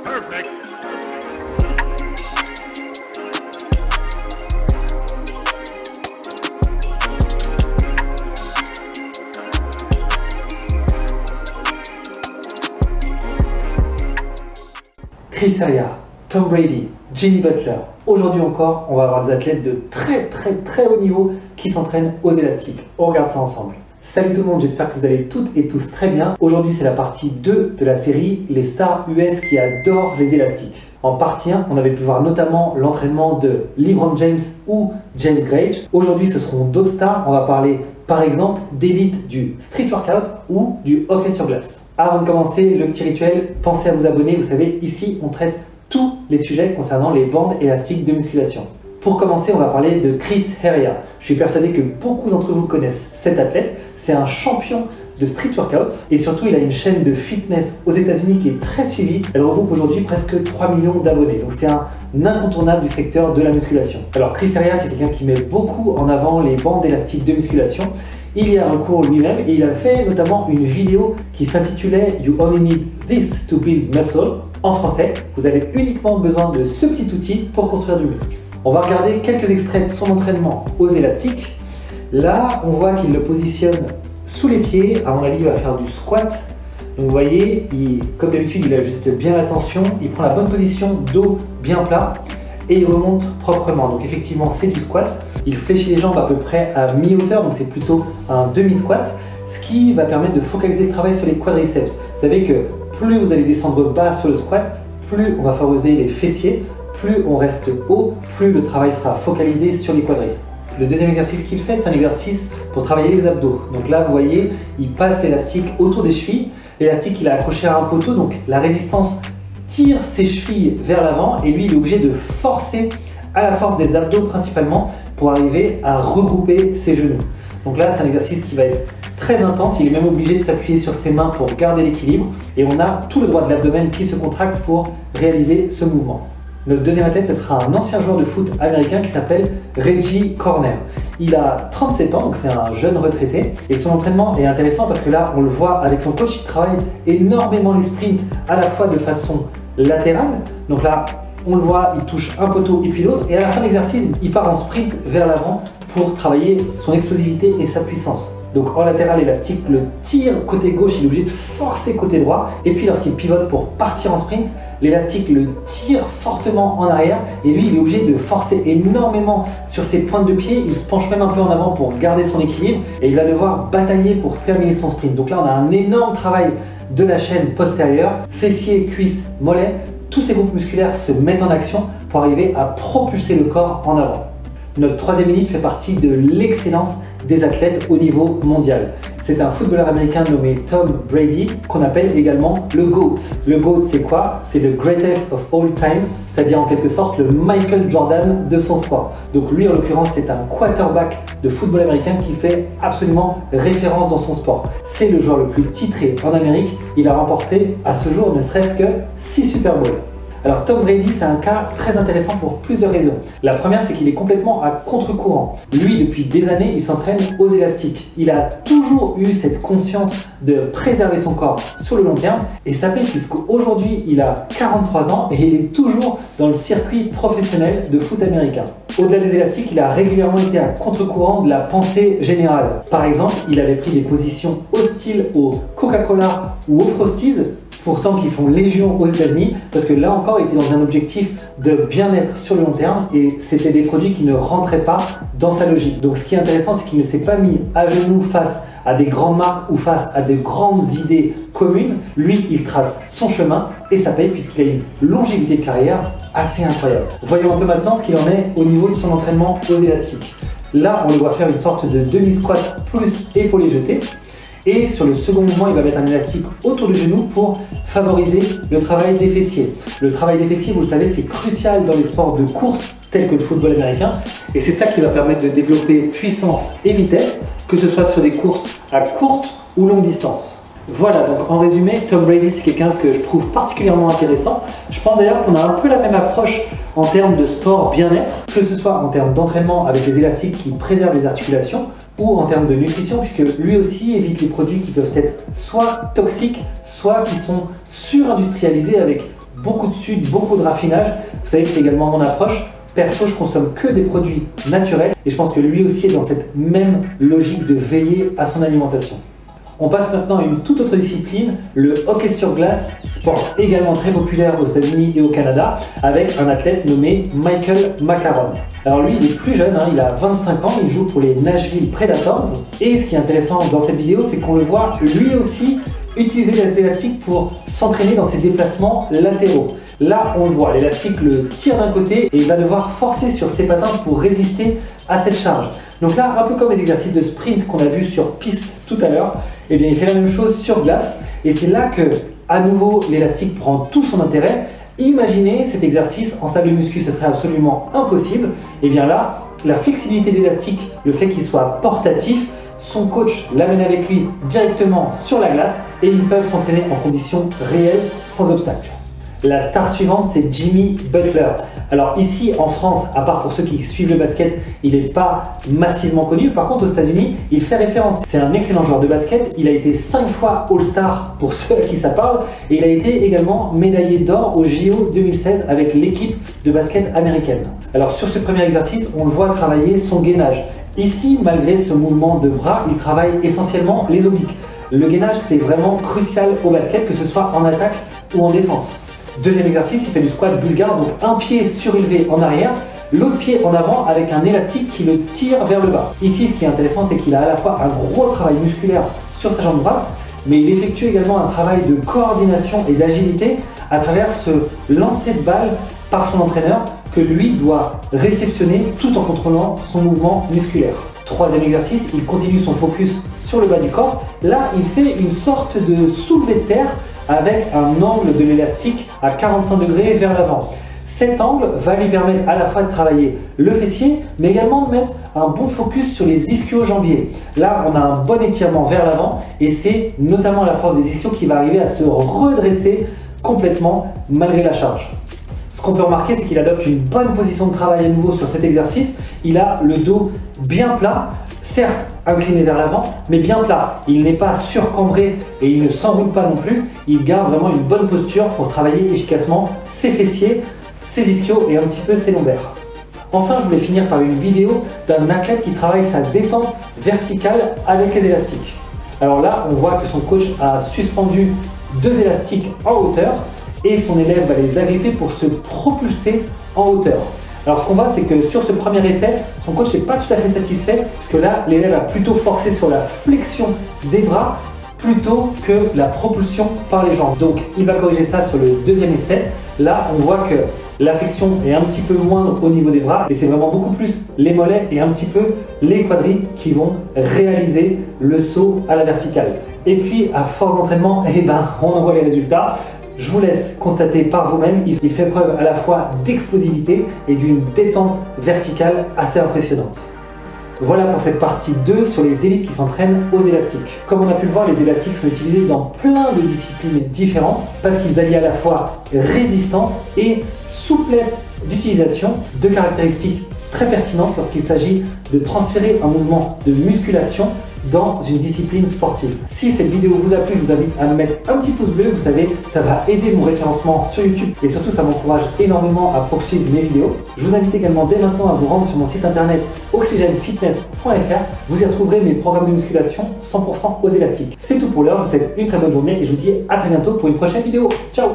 Perfect. Chris Heria, Tom Brady, Jimmy Butler. Aujourd'hui encore, on va avoir des athlètes de très haut niveau qui s'entraînent aux élastiques. On regarde ça ensemble. Salut tout le monde, j'espère que vous allez toutes et tous très bien. Aujourd'hui, c'est la partie 2 de la série Les stars US qui adorent les élastiques. En partie 1, on avait pu voir notamment l'entraînement de LeBron James ou James Gage. Aujourd'hui, ce seront d'autres stars. On va parler par exemple d'élites du street workout ou du hockey sur glace. Avant de commencer, le petit rituel, pensez à vous abonner. Vous savez, ici, on traite tous les sujets concernant les bandes élastiques de musculation. Pour commencer, on va parler de Chris Heria. Je suis persuadé que beaucoup d'entre vous connaissent cet athlète. C'est un champion de street workout et surtout il a une chaîne de fitness aux États-Unis qui est très suivie. Elle regroupe aujourd'hui presque 3 millions d'abonnés. Donc c'est un incontournable du secteur de la musculation. Alors Chris Heria, c'est quelqu'un qui met beaucoup en avant les bandes élastiques de musculation. Il y a recours lui-même et il a fait notamment une vidéo qui s'intitulait You only need this to build muscle. En français, vous avez uniquement besoin de ce petit outil pour construire du muscle. On va regarder quelques extraits de son entraînement aux élastiques. Là, on voit qu'il le positionne sous les pieds. À mon avis, il va faire du squat. Donc vous voyez, comme d'habitude, il ajuste bien la tension. Il prend la bonne position, dos bien plat et il remonte proprement. Donc effectivement, c'est du squat. Il fléchit les jambes à peu près à mi-hauteur, donc c'est plutôt un demi-squat, ce qui va permettre de focaliser le travail sur les quadriceps. Vous savez que plus vous allez descendre bas sur le squat, plus on va favoriser les fessiers, plus on reste haut, plus le travail sera focalisé sur les quadris. Le deuxième exercice qu'il fait, c'est un exercice pour travailler les abdos. Donc là, vous voyez, il passe l'élastique autour des chevilles. L'élastique, il est accroché à un poteau, donc la résistance tire ses chevilles vers l'avant et lui, il est obligé de forcer à la force des abdos principalement pour arriver à regrouper ses genoux. Donc là, c'est un exercice qui va être très intense. Il est même obligé de s'appuyer sur ses mains pour garder l'équilibre. Et on a tout le droit de l'abdomen qui se contracte pour réaliser ce mouvement. Notre deuxième athlète, ce sera un ancien joueur de foot américain qui s'appelle Reggie Corner. Il a 37 ans, donc c'est un jeune retraité. Et son entraînement est intéressant parce que là, on le voit avec son coach, il travaille énormément les sprints à la fois de façon latérale. Donc là, on le voit, il touche un poteau et puis l'autre. Et à la fin de l'exercice, il part en sprint vers l'avant pour travailler son explosivité et sa puissance. Donc en latéral élastique, le tire côté gauche, il est obligé de forcer côté droit. Et puis lorsqu'il pivote pour partir en sprint, l'élastique le tire fortement en arrière. Et lui, il est obligé de forcer énormément sur ses pointes de pied. Il se penche même un peu en avant pour garder son équilibre. Et il va devoir batailler pour terminer son sprint. Donc là, on a un énorme travail de la chaîne postérieure, fessiers, cuisses, mollets. Tous ces groupes musculaires se mettent en action pour arriver à propulser le corps en avant. Notre troisième élite fait partie de l'excellence des athlètes au niveau mondial. C'est un footballeur américain nommé Tom Brady qu'on appelle également le GOAT. Le GOAT, c'est quoi? C'est le greatest of all time, c'est-à-dire en quelque sorte le Michael Jordan de son sport. Donc lui, en l'occurrence, c'est un quarterback de football américain qui fait absolument référence dans son sport. C'est le joueur le plus titré en Amérique. Il a remporté à ce jour ne serait-ce que 6 Super Bowls. Alors Tom Brady, c'est un cas très intéressant pour plusieurs raisons. La première, c'est qu'il est complètement à contre-courant. Lui, depuis des années, il s'entraîne aux élastiques. Il a toujours eu cette conscience de préserver son corps sur le long terme et ça paye puisqu'aujourd'hui, il a 43 ans et il est toujours dans le circuit professionnel de foot américain. Au-delà des élastiques, il a régulièrement été à contre-courant de la pensée générale. Par exemple, il avait pris des positions hostiles au Coca-Cola ou aux Frosties, pourtant qui font légion aux États-Unis, parce que là encore, il était dans un objectif de bien-être sur le long terme et c'était des produits qui ne rentraient pas dans sa logique. Donc ce qui est intéressant, c'est qu'il ne s'est pas mis à genoux face à des grandes marques ou face à de grandes idées communes. Lui, il trace son chemin et ça paye puisqu'il a une longévité de carrière assez incroyable. Voyons un peu maintenant ce qu'il en est au niveau de son entraînement aux élastiques. Là, on le voit faire une sorte de demi-squat plus épaulé jeté. Et sur le second mouvement, il va mettre un élastique autour du genou pour favoriser le travail des fessiers. Le travail des fessiers, vous le savez, c'est crucial dans les sports de course tels que le football américain. Et c'est ça qui va permettre de développer puissance et vitesse, que ce soit sur des courses à courte ou longue distance. Voilà, donc en résumé, Tom Brady, c'est quelqu'un que je trouve particulièrement intéressant. Je pense d'ailleurs qu'on a un peu la même approche en termes de sport bien-être, que ce soit en termes d'entraînement avec les élastiques qui préservent les articulations ou en termes de nutrition, puisque lui aussi évite les produits qui peuvent être soit toxiques, soit qui sont surindustrialisés avec beaucoup de sud, beaucoup de raffinage. Vous savez que c'est également mon approche. Perso, je consomme que des produits naturels et je pense que lui aussi est dans cette même logique de veiller à son alimentation. On passe maintenant à une toute autre discipline, le hockey sur glace, sport également très populaire aux États-Unis et au Canada, avec un athlète nommé Michael McCarron. Alors lui, il est plus jeune, il a 25 ans, il joue pour les Nashville Predators. Et ce qui est intéressant dans cette vidéo, c'est qu'on le voit lui aussi utiliser les élastiques pour s'entraîner dans ses déplacements latéraux. Là, on le voit, l'élastique le tire d'un côté et il va devoir forcer sur ses patins pour résister à cette charge. Donc là, un peu comme les exercices de sprint qu'on a vu sur piste tout à l'heure, eh bien, il fait la même chose sur glace. Et c'est là que, à nouveau, l'élastique prend tout son intérêt. Imaginez cet exercice en salle de muscu, ce serait absolument impossible. Et bien là, la flexibilité de l'élastique, le fait qu'il soit portatif, son coach l'amène avec lui directement sur la glace et ils peuvent s'entraîner en conditions réelles sans obstacle. La star suivante, c'est Jimmy Butler. Alors ici en France, à part pour ceux qui suivent le basket, il n'est pas massivement connu. Par contre aux États-Unis, il fait référence. C'est un excellent joueur de basket. Il a été 5 fois All-Star pour ceux à qui ça parle. Et il a été également médaillé d'or au JO 2016 avec l'équipe de basket américaine. Alors sur ce premier exercice, on le voit travailler son gainage. Ici, malgré ce mouvement de bras, il travaille essentiellement les obliques. Le gainage, c'est vraiment crucial au basket, que ce soit en attaque ou en défense. Deuxième exercice, il fait du squat bulgare, donc un pied surélevé en arrière, l'autre pied en avant avec un élastique qui le tire vers le bas. Ici, ce qui est intéressant, c'est qu'il a à la fois un gros travail musculaire sur sa jambe droite, mais il effectue également un travail de coordination et d'agilité à travers ce lancer de balle par son entraîneur que lui doit réceptionner tout en contrôlant son mouvement musculaire. Troisième exercice, il continue son focus sur le bas du corps. Là, il fait une sorte de soulevé de terre avec un angle de l'élastique à 45 degrés vers l'avant. Cet angle va lui permettre à la fois de travailler le fessier, mais également de mettre un bon focus sur les ischio-jambiers. Là, on a un bon étirement vers l'avant et c'est notamment la force des ischios qui va arriver à se redresser complètement malgré la charge. Ce qu'on peut remarquer, c'est qu'il adopte une bonne position de travail à nouveau sur cet exercice. Il a le dos bien plat, certes incliné vers l'avant, mais bien plat. Il n'est pas surcambré et il ne s'enroule pas non plus. Il garde vraiment une bonne posture pour travailler efficacement ses fessiers, ses ischios et un petit peu ses lombaires. Enfin, je voulais finir par une vidéo d'un athlète qui travaille sa détente verticale avec les élastiques. Alors là, on voit que son coach a suspendu 2 élastiques en hauteur et son élève va les agripper pour se propulser en hauteur. Alors ce qu'on voit, c'est que sur ce premier essai, son coach n'est pas tout à fait satisfait, puisque là, l'élève a plutôt forcé sur la flexion des bras plutôt que la propulsion par les jambes. Donc il va corriger ça sur le deuxième essai. Là, on voit que la flexion est un petit peu moindre au niveau des bras et c'est vraiment beaucoup plus les mollets et un petit peu les quadris qui vont réaliser le saut à la verticale. Et puis, à force d'entraînement, on en voit les résultats. Je vous laisse constater par vous-même, il fait preuve à la fois d'explosivité et d'une détente verticale assez impressionnante. Voilà pour cette partie 2 sur les élites qui s'entraînent aux élastiques. Comme on a pu le voir, les élastiques sont utilisés dans plein de disciplines différentes parce qu'ils allient à la fois résistance et souplesse d'utilisation, deux caractéristiques très pertinentes lorsqu'il s'agit de transférer un mouvement de musculation dans une discipline sportive. Si cette vidéo vous a plu, je vous invite à me mettre un petit pouce bleu, vous savez, ça va aider mon référencement sur YouTube et surtout ça m'encourage énormément à poursuivre mes vidéos. Je vous invite également dès maintenant à vous rendre sur mon site internet oxygenefitness.fr. Vous y retrouverez mes programmes de musculation 100% aux élastiques. C'est tout pour l'heure, je vous souhaite une très bonne journée et je vous dis à très bientôt pour une prochaine vidéo. Ciao!